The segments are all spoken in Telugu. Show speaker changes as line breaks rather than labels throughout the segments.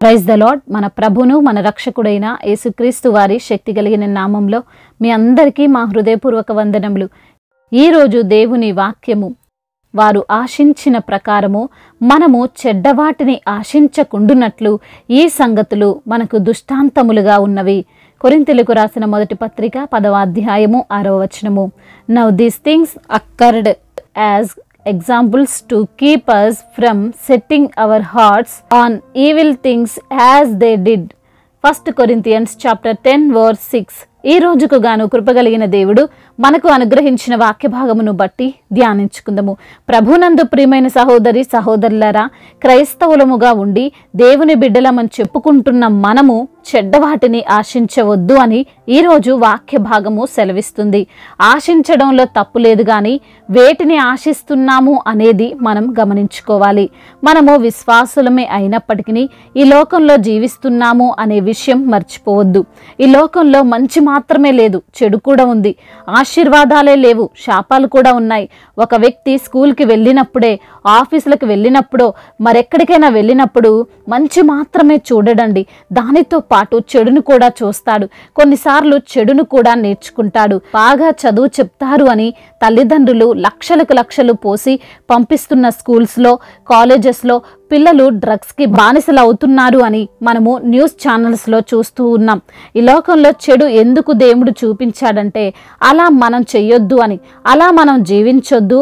Praise the lord. మన ప్రభును మన రక్షకుడైన యేసుక్రీస్తు వారి శక్తి కలిగిన నామంలో మీ అందరికీ మా హృదయపూర్వక వందనములు. ఈరోజు దేవుని వాక్యము వారు ఆశించిన ప్రకారము మనము చెడ్డవాటిని ఆశించకుండునట్లు ఈ సంగతులు మనకు దృష్టాంతములుగా ఉన్నవి. కొరింథీయులకు రాసిన మొదటి పత్రిక 10వ అధ్యాయము 6వ వచనము. Now these things occurred as examples to keep us from setting our hearts on evil things as they did. 1 Corinthians chapter 10 verse 6. ఈ రోజుకు గాను కృపగలిగిన దేవుడు మనకు అనుగ్రహించిన వాక్య భాగమును బట్టి ధ్యానించుకుందాము. ప్రభునందు ప్రియమైన సహోదరి సహోదరులారా, క్రైస్తవులముగా ఉండి దేవుని బిడ్డలమని చెప్పుకుంటున్న మనము చెడ్డవాటిని ఆశించవద్దు అని ఈరోజు వాక్య భాగము సెలవిస్తుంది. ఆశించడంలో తప్పు లేదు, కానీ వేటిని ఆశిస్తున్నాము అనేది మనం గమనించుకోవాలి. మనము విశ్వాసులమే అయినప్పటికీ ఈ లోకంలో జీవిస్తున్నాము అనే విషయం మర్చిపోవద్దు. ఈ లోకంలో మంచి మాత్రమే లేదు, చెడు కూడా ఉంది. ఆశీర్వాదాలే లేవు, శాపాలు కూడా ఉన్నాయి. ఒక వ్యక్తి స్కూల్కి వెళ్ళినప్పుడే, ఆఫీసులకు వెళ్ళినప్పుడో మరెక్కడికైనా వెళ్ళినప్పుడు మంచి మాత్రమే చూడడండి, దానితో పాటు చెడును కూడా చూస్తాడు. కొన్నిసార్లు చెడును కూడా నేర్చుకుంటాడు. బాగా చదువు చెప్తారు అని తల్లిదండ్రులు లక్షలకు లక్షలు పోసి పంపిస్తున్న స్కూల్స్లో, కాలేజెస్లో పిల్లలు డ్రగ్స్కి బానిసలు అవుతున్నారు అని మనము న్యూస్ ఛానల్స్లో చూస్తూ ఉన్నాం. ఈ లోకంలో చెడు ఎందుకు దేవుడు చూపించాడంటే అలా మనం చెయ్యొద్దు అని, అలా మనం జీవించొద్దు,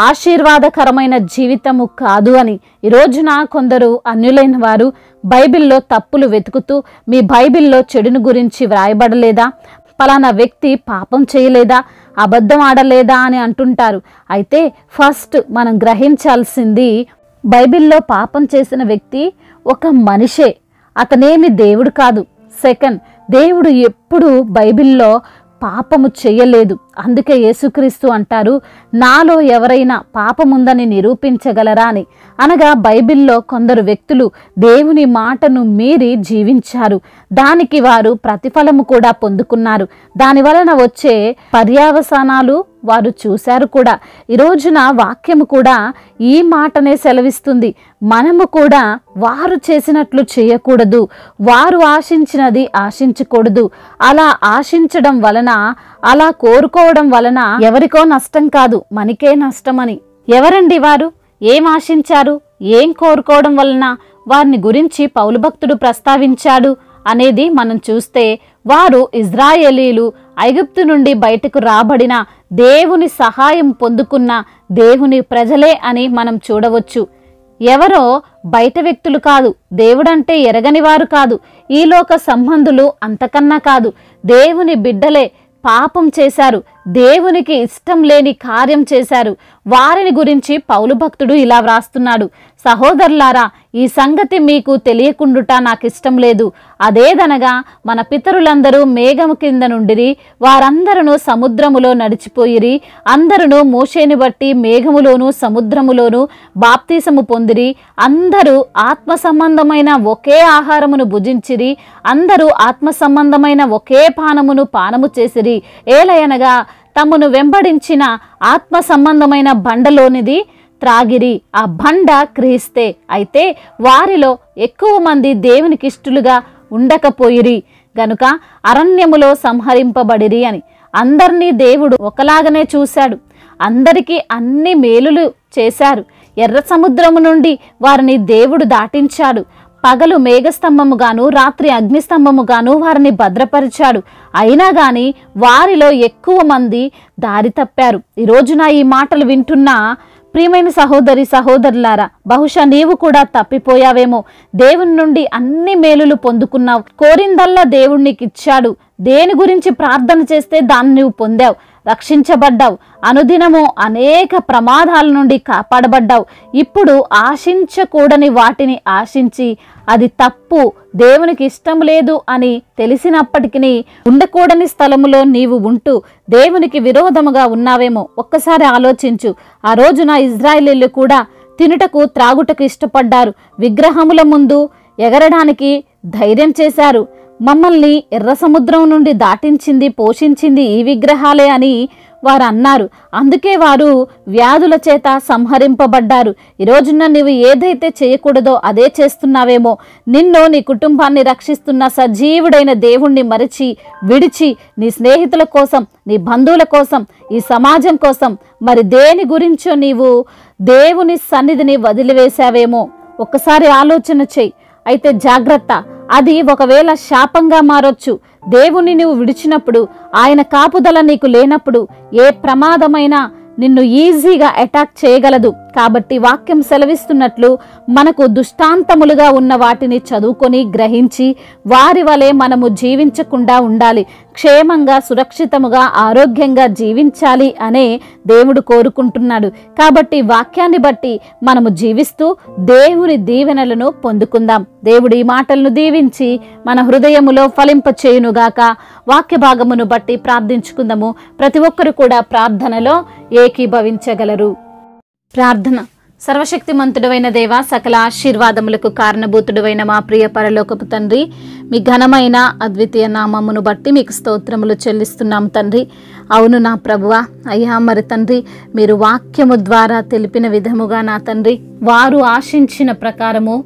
ఆశీర్వాదకరమైన జీవితము కాదు అని. ఈ రోజున కొందరు అన్యులైన వారు బైబిల్లో తప్పులు వెతుకుతూ, మీ బైబిల్లో చెడును గురించి వ్రాయబడలేదా, పలానా వ్యక్తి పాపం చేయలేదా, అబద్ధం ఆడలేదా అని అంటుంటారు. అయితే ఫస్ట్ మనం గ్రహించాల్సింది, బైబిల్లో పాపం చేసిన వ్యక్తి ఒక మనిషే, అతనేమి దేవుడు కాదు. సెకండ్, దేవుడు ఎప్పుడు బైబిల్లో పాపము చెయ్యలేదు. అందుకే యేసుక్రీస్తు అంటారు, నాలో ఎవరైనా పాపముందని నిరూపించగలరా అని. అనగా బైబిల్లో కొందరు వ్యక్తులు దేవుని మాటను మీరి జీవించారు, దానికి వారు ప్రతిఫలము కూడా పొందుకున్నారు. దాని వలన వచ్చే పర్యవసానాలు వారు చూశారు కూడా. ఈ రోజున వాక్యము కూడా ఈ మాటనే సెలవిస్తుంది. మనము కూడా వారు చేసినట్లు చేయకూడదు, వారు ఆశించినది ఆశించకూడదు. అలా ఆశించడం వలన, అలా కోరుకోవడం వలన ఎవరికో నష్టం కాదు, మనకే నష్టమని. ఎవరండి వారు? ఏం ఆశించారు? ఏం కోరుకోవడం వలన వారిని గురించి పౌలు భక్తుడు ప్రస్తావించాడు అనేది మనం చూస్తే, వారు ఇజ్రాయేలీలు, ఐగుప్తు నుండి బయటకు రాబడిన దేవుని సహాయం పొందుకున్న దేవుని ప్రజలే అని మనం చూడవచ్చు. ఎవరో బయట వ్యక్తులు కాదు, దేవుడంటే ఎరగని వారు కాదు, ఈ లోక సంబంధులు అంతకన్నా కాదు, దేవుని బిడ్డలే పాపం చేశారు, దేవునికి ఇష్టం లేని కార్యం చేశారు. వారిని గురించి పౌలు భక్తుడు ఇలా వ్రాస్తున్నాడు, సహోదరులారా, ఈ సంగతి మీకు తెలియకుండుట నాకు ఇష్టం లేదు. అదేదనగా మన పితరులందరూ మేఘము కింద నుండిరి, వారందరూ సముద్రములో నడిచిపోయిరి, అందరూ మోషేని బట్టి మేఘములోను సముద్రములోను బాప్తీసము పొందిరి, అందరూ ఆత్మ సంబంధమైన ఒకే ఆహారమును భుజించిరి, అందరూ ఆత్మ సంబంధమైన ఒకే పానము చేసిరి. ఏలయనగా తమను వెంబడించిన ఆత్మ సంబంధమైన బండలోనిది త్రాగిరి. ఆ బండ క్రీస్తే. అయితే వారిలో ఎక్కువ మంది దేవునికి ఇష్టలుగా ఉండకపోయిరి గనుక అరణ్యములో సంహరింపబడిరి అని. అందరినీ దేవుడు ఒకలాగనే చూశాడు, అందరికీ అన్ని మేలులు చేశారు. ఎర్ర సముద్రము నుండి వారిని దేవుడు దాటించాడు. పగలు మేఘస్తంభముగాను, రాత్రి అగ్నిస్తంభముగాను వారిని భద్రపరిచాడు. అయినా గాని వారిలో ఎక్కువ మంది దారి తప్పారు. ఈ రోజున ఈ మాటలు వింటున్న ప్రియమైన సహోదరి సహోదరులారా, బహుశా నీవు కూడా తప్పిపోయావేమో. దేవుని నుండి అన్ని మేలులు పొందుకున్నావు, కోరిందల్లా దేవుడు నీకు ఇచ్చాడు. దేని గురించి ప్రార్థన చేస్తే దాన్ని నువ్వు పొందావు, రక్షించబడ్డావు. అనుదినము అనేక ప్రమాదాల నుండి కాపాడబడ్డావు. ఇప్పుడు ఆశించకూడని వాటిని ఆశించి, అది తప్పు, దేవునికి ఇష్టం లేదు అని తెలిసినప్పటికీ ఉండకూడని స్థలములో నీవు ఉంటూ దేవునికి విరోధముగా ఉన్నావేమో. ఒక్కసారి ఆలోచించు. ఆ రోజున ఇజ్రాయేలీలు కూడా తినుటకు త్రాగుటకు ఇష్టపడ్డారు, విగ్రహముల ముందు ఎగరడానికి ధైర్యం చేశారు. మమ్మల్ని ఎర్ర సముద్రం నుండి దాటించింది, పోషించింది ఈ విగ్రహాలే అని వారు అన్నారు. అందుకే వారు వ్యాధుల చేత సంహరింపబడ్డారు. ఈరోజున నీవు ఏదైతే చేయకూడదో అదే చేస్తున్నావేమో. నిన్ను, నీ కుటుంబాన్ని రక్షిస్తున్న సజీవుడైన దేవుణ్ణి మరిచి విడిచి నీ స్నేహితుల కోసం, నీ బంధువుల కోసం, ఈ సమాజం కోసం మరి దేని గురించో నీవు దేవుని సన్నిధిని వదిలివేశావేమో. ఒక్కసారి ఆలోచన చెయ్యి. అయితే జాగ్రత్త, అది ఒకవేళ శాపంగా మారొచ్చు. దేవుని నువ్వు విడిచినప్పుడు, ఆయన కాపుదల నీకు లేనప్పుడు ఏ ప్రమాదమైనా నిన్ను ఈజీగా అటాక్ చేయగలదు. కాబట్టి వాక్యం సెలవిస్తున్నట్లు మనకు దుష్టాంతములుగా ఉన్న వాటిని చదువుకొని గ్రహించి వారి వలె మనము జీవించకుండా ఉండాలి. క్షేమంగా, సురక్షితముగా, ఆరోగ్యంగా జీవించాలి అనే దేవుడు కోరుకుంటున్నాడు. కాబట్టి వాక్యాన్ని బట్టి మనము జీవిస్తూ దేవుని దీవెనలను పొందుకుందాం. దేవుడు ఈ మాటలను దీవించి మన హృదయములో ఫలింపచేయునుగాక. వాక్య భాగమును బట్టి ప్రార్థించుకుందాము. ప్రతి ఒక్కరు కూడా ప్రార్థనలో ఏకీభవించగలరు. ప్రార్థన. సర్వశక్తిమంతుడైన దేవ, సకల ఆశీర్వాదములకు కారణభూతుడైన మా ప్రియ పరలోకపు తండ్రి, మీ ఘనమైన అద్వితీయ నామమును బట్టి మీకు స్తోత్రములు చెల్లిస్తున్నాం తండ్రి. అవును నా ప్రభువా, అయ్యా మరి తండ్రి, మీరు వాక్యము ద్వారా తెలిపిన విధముగా నా తండ్రి, వారు ఆశించిన ప్రకారము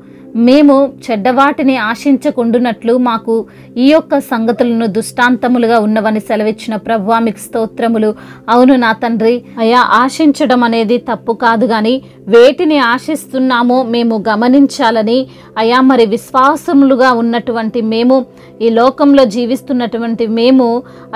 మేము చెడ్డవాటిని ఆశించకుండునట్లు మాకు ఈ యొక్క సంగతులను దుష్టాంతములుగా ఉన్నవని సెలవిచ్చిన ప్రభువా, మీకు స్తోత్రములు. అవును నా తండ్రి, అయ్యా ఆశించడం అనేది తప్పు కాదు, కానీ వేటిని ఆశిస్తున్నామో మేము గమనించాలని అయ్యా మరి విశ్వాసములుగా ఉన్నటువంటి మేము, ఈ లోకంలో జీవిస్తున్నటువంటి మేము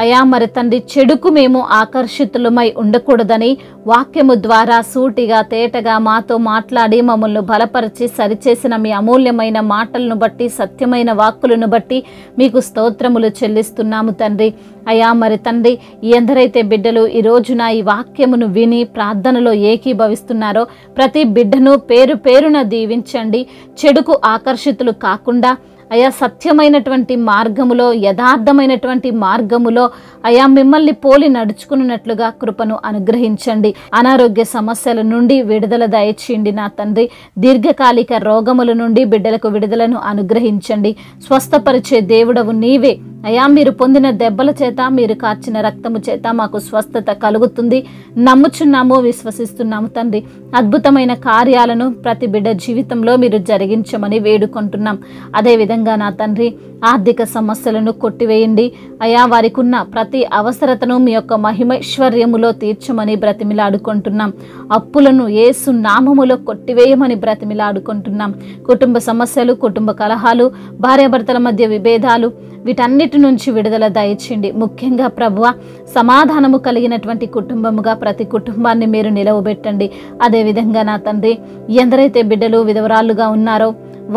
అయ్యా మరి తండ్రి చెడుకు మేము ఆకర్షితులమై ఉండకూడదని వాక్యము ద్వారా సూటిగా తేటగా మాతో మాట్లాడి మమ్మల్ని బలపరిచి సరిచేసిన మీ అమూల్యమైన మాటలను బట్టి, సత్యమైన వాక్కులను బట్టి మీకు స్తోత్రములు చెల్లిస్తున్నాము తండ్రి. అయ్యా మరి తండ్రి, ఎందరైతే బిడ్డలు ఈ రోజున ఈ వాక్యమును విని ప్రార్థనలో ఏకీభవిస్తున్నారో ప్రతి బిడ్డను పేరు పేరున దీవించండి. చెడుకు ఆకర్షితులు కాకుండా అయా సత్యమైనటువంటి మార్గములో, యథార్థమైనటువంటి మార్గములో అయా మిమ్మల్ని పోలి నడుచుకున్నట్లుగా కృపను అనుగ్రహించండి. అనారోగ్య సమస్యల నుండి విడుదల దయచేయండి నా తండ్రి. దీర్ఘకాలిక రోగముల నుండి బిడ్డలకు విడుదలను అనుగ్రహించండి. స్వస్థపరిచే దేవుడవు నీవే అయా. మీరు పొందిన దెబ్బల చేత, మీరు కార్చిన రక్తము చేత మాకు స్వస్థత కలుగుతుంది. నమ్ముచున్నాము, విశ్వసిస్తున్నాము తండ్రి. అద్భుతమైన కార్యాలను ప్రతి బిడ్డ జీవితంలో మీరు జరిగించమని వేడుకుంటున్నాం. అదేవిధంగా నా తండ్రి, ఆర్థిక సమస్యలను కొట్టివేయండి అయా. వారికి ఉన్న ప్రతి అవసరతను మీ యొక్క మహిమైశ్వర్యములో తీర్చమని బ్రతిమిలాడుకుంటున్నాం. అప్పులను యేసు నామములో కొట్టివేయమని బ్రతిమిలాడుకుంటున్నాం. కుటుంబ సమస్యలు, కుటుంబ కలహాలు, భార్యాభర్తల మధ్య విభేదాలు, వీటన్నిటి నుంచి విడుదల దయచేయండి. ముఖ్యంగా ప్రభువా, సమాధానము కలిగినటువంటి కుటుంబముగా ప్రతి కుటుంబాన్ని మీరు నిలవబెట్టండి. అదేవిధంగా నా తండ్రి, ఎందరైతే బిడ్డలు విధవరాళ్ళుగా ఉన్నారో,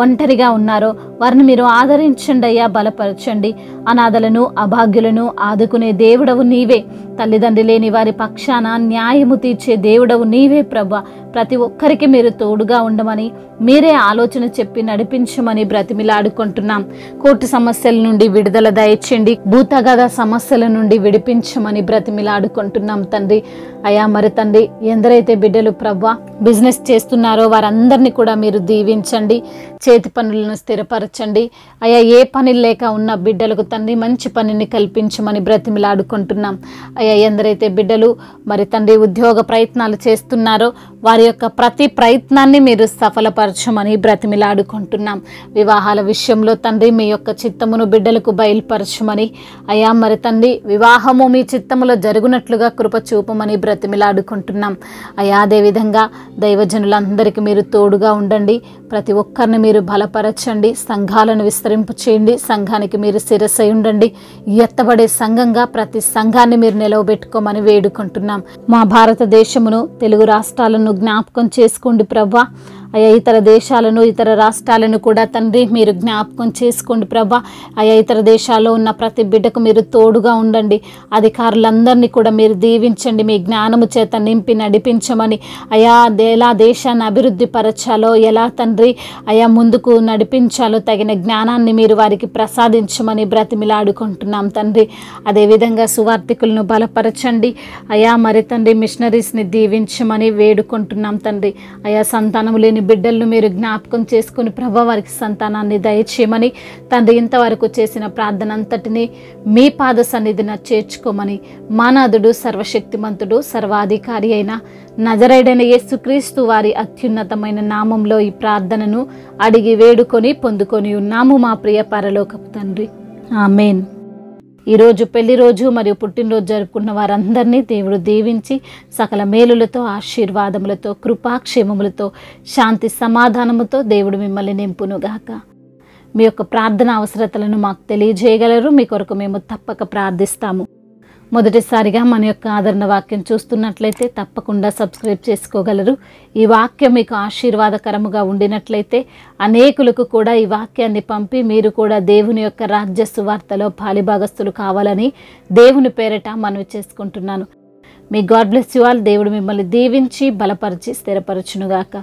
ఒంటరిగా ఉన్నారో వారిని మీరు ఆదరించండి అయ్యా, బలపరచండి. అనాథలను, అభాగ్యులను ఆదుకునే దేవుడవు నీవే. తల్లిదండ్రి లేని వారి పక్షాన న్యాయము తీర్చే దేవుడవు నీవే ప్రభువా. ప్రతి ఒక్కరికి మీరు తోడుగా ఉండమని, మీరే ఆలోచన చెప్పి నడిపించమని బ్రతిమిలాడుకుంటున్నాం. కోర్టు సమస్యల నుండి విడుదల దయచేయండి. భూతగద సమస్యల నుండి విడిపించమని బ్రతిమిలాడుకుంటున్నాం తండ్రి. అయా మరి తండ్రి, ఎందరైతే బిడ్డలు ప్రభువా బిజినెస్ చేస్తున్నారో వారందరినీ కూడా మీరు దీవించండి. చేతి పనులను స్థిరపరచండి అయ్యా. ఏ పని లేక ఉన్న బిడ్డలకు తండ్రి మంచి పనిని కల్పించమని బ్రతిమిలాడుకుంటున్నాం అయ్యా. ఎందరైతే బిడ్డలు మరి తండ్రి ఉద్యోగ ప్రయత్నాలు చేస్తున్నారో వారి యొక్క ప్రతి ప్రయత్నాన్ని మీరు సఫలపరచమని బ్రతిమిలాడుకుంటున్నాం. వివాహాల విషయంలో తండ్రి మీ యొక్క చిత్తమును బిడ్డలకు బయలుపరచమని అయ్యా మరి తండ్రి, వివాహము మీ చిత్తములో జరుగునట్లుగా కృప చూపమని బ్రతిమిలాడుకుంటున్నాం అయ్యా. అదేవిధంగా దైవజనులందరికీ మీరు తోడుగా ఉండండి. ప్రతి ఒక్కరిని మీరు బలపరచండి. సంఘాలను విస్తరింపు చేయండి. సంఘానికి మీరు శిరస్సై ఉండండి. ఎత్తబడే సంఘంగా ప్రతి సంఘాన్ని మీరు నిలవబెట్టుకోమని వేడుకుంటున్నాం. మా భారతదేశమును, తెలుగు రాష్ట్రాలను జ్ఞాపకం చేసుకోండి ప్రభా. అయ్యా ఇతర దేశాలను, ఇతర రాష్ట్రాలను కూడా తండ్రి మీరు జ్ఞాపకం చేసుకోండి ప్రభా. అయ్యా ఇతర దేశాల్లో ఉన్న ప్రతి బిడ్డకు మీరు తోడుగా ఉండండి. అధికారులందరినీ కూడా మీరు దీవించండి. మీ జ్ఞానము చేత నింపి నడిపించమని అయా. ఎలా దేశాన్ని అభివృద్ధి పరచాలో, ఎలా తండ్రి అయా ముందుకు నడిపించాలో తగిన జ్ఞానాన్ని మీరు వారికి ప్రసాదించమని బ్రతిమిలాడుకుంటున్నాం తండ్రి. అదేవిధంగా సువార్థికులను బలపరచండి అయా. మరి తండ్రి మిషనరీస్ని దీవించమని వేడుకుంటున్నాం తండ్రి. అయా సంతానము లేని లేని బిడ్డలను మీరు జ్ఞాపకం చేసుకుని ప్రభా వారికి సంతానాన్ని దయచేయమని తండ్రి ఇంతవరకు చేసిన ప్రార్థన అంతటిని మీ పాద సన్నిధిన చేర్చుకోమని మానాథుడు సర్వశక్తిమంతుడు సర్వాధికారి అయిన నజరేయుడైన యేసుక్రీస్తు వారి అత్యున్నతమైన నామంలో ఈ ప్రార్థనను అడిగి వేడుకొని పొందుకొని ఉన్నాము మా ప్రియ పరలోకపు తండ్రి. ఆమేన్. ఈరోజు పెళ్లి రోజు మరియు పుట్టినరోజు జరుపుకున్న వారందరినీ దేవుడు దీవించి సకల మేలులతో ఆశీర్వాదములతో కృపాక్షేమములతో శాంతి సమాధానముతో దేవుడు మిమ్మల్ని నింపునుగాక. మీ యొక్క ప్రార్థన అవసరతలను మాకు తెలియజేయగలరు. మీ కొరకు మేము తప్పక ప్రార్థిస్తాము. మొదటిసారిగా మన యొక్క ఆదరణ వాక్యం చూస్తున్నట్లయితే తప్పకుండా సబ్స్క్రైబ్ చేసుకోగలరు. ఈ వాక్యం మీకు ఆశీర్వాదకరముగా ఉండినట్లయితే అనేకులకు కూడా ఈ వాక్యాన్ని పంపి మీరు కూడా దేవుని యొక్క రాజ్య సువార్తలో పాలిభాగస్తులు కావాలని దేవుని పేరట మనవి చేసుకుంటున్నాను. మీ గాడ్ బ్లెస్ యు ఆల్. దేవుడు మిమ్మల్ని దీవించి బలపరిచి స్థిరపరచునుగాక.